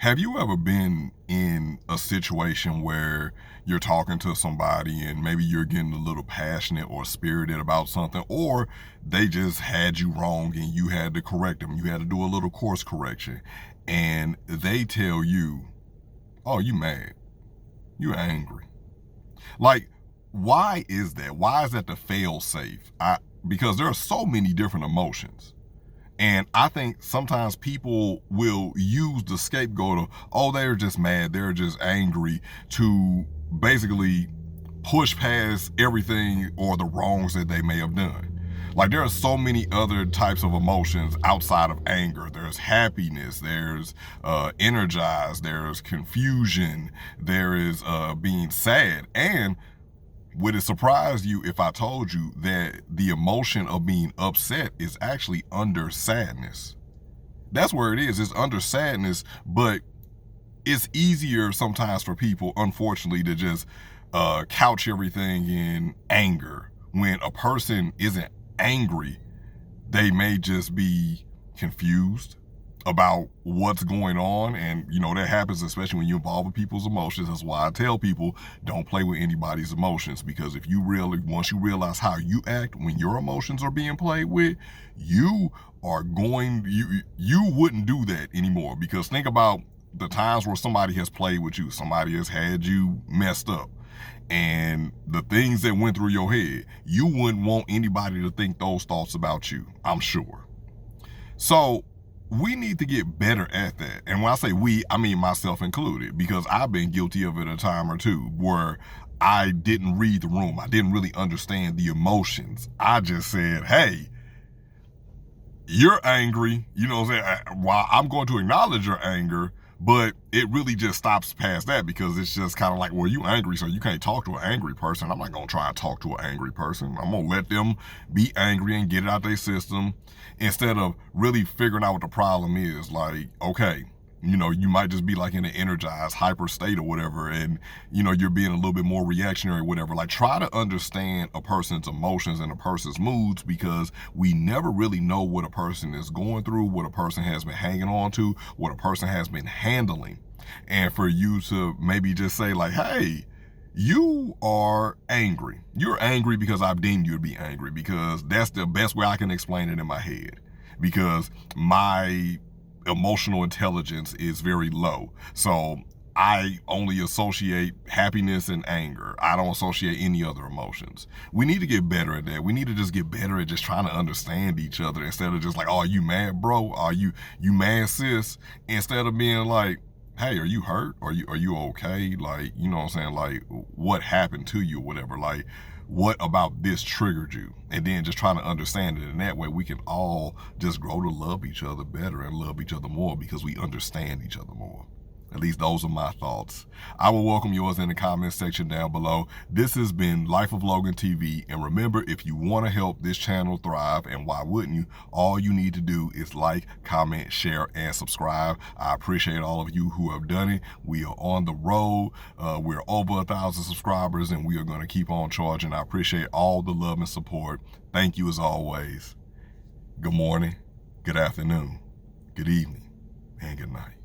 Have you ever been in a situation where you're talking to somebody and maybe you're getting a little passionate or spirited about something, or they just had you wrong and you had to correct them? You had to do a little course correction, and they tell you, "Oh, you mad? You angry?" Like, why is that? Why is that the fail safe? Because there are so many different emotions. And I think sometimes people will use the scapegoat of, oh, they're just mad, they're just angry, to basically push past everything or the wrongs that they may have done. Like, there are so many other types of emotions outside of anger. There's happiness, there's energized, there's confusion, there is being sad. And would it surprise you if I told you that the emotion of being upset is actually under sadness? That's where it is. It's under sadness, but it's easier sometimes for people, unfortunately, to just couch everything in anger. When a person isn't angry, they may just be confused about what's going on. And that happens especially when you involve people's emotions. That's why I tell people, don't play with anybody's emotions, because if you really, once you realize how you act when your emotions are being played with, you wouldn't do that anymore. Because think about the times where somebody has played with you, somebody has had you messed up, and the things that went through your head, you wouldn't want anybody to think those thoughts about you, I'm sure. So we need to get better at that. And when I say we, I mean myself included, because I've been guilty of it a time or two where I didn't read the room. I didn't really understand the emotions. I just said, hey, you're angry. You know what I'm saying? While I'm going to acknowledge your anger, but it really just stops past that, because it's just kind of like, well, you angry, so you can't talk to an angry person. I'm not going to try and talk to an angry person. I'm going to let them be angry and get it out their system, instead of really figuring out what the problem is. Like, okay, you might just be like in an energized hyper state or whatever, and you're being a little bit more reactionary or whatever. Like, try to understand a person's emotions and a person's moods, because we never really know what a person is going through, what a person has been hanging on to, what a person has been handling. And for you to maybe just say like, hey, you are angry. You're angry because I've deemed you to be angry, because that's the best way I can explain it in my head, because my emotional intelligence is very low. So I only associate happiness and anger. I don't associate any other emotions. We need to get better at that. We need to just get better at just trying to understand each other, instead of just like, oh, are you mad, bro? Are you mad, sis? Instead of being like, hey, are you hurt? Are you okay? Like, you know what I'm saying? Like, what happened to you or whatever? Like, what about this triggered you? And then just trying to understand it. And that way we can all just grow to love each other better and love each other more, because we understand each other more. At least those are my thoughts. I will welcome yours in the comments section down below. This has been Life of Logan TV. And remember, if you want to help this channel thrive, and why wouldn't you, all you need to do is like, comment, share, and subscribe. I appreciate all of you who have done it. We are on the road. We're over 1,000 subscribers, and we are going to keep on charging. I appreciate all the love and support. Thank you as always. Good morning, good afternoon, good evening, and good night.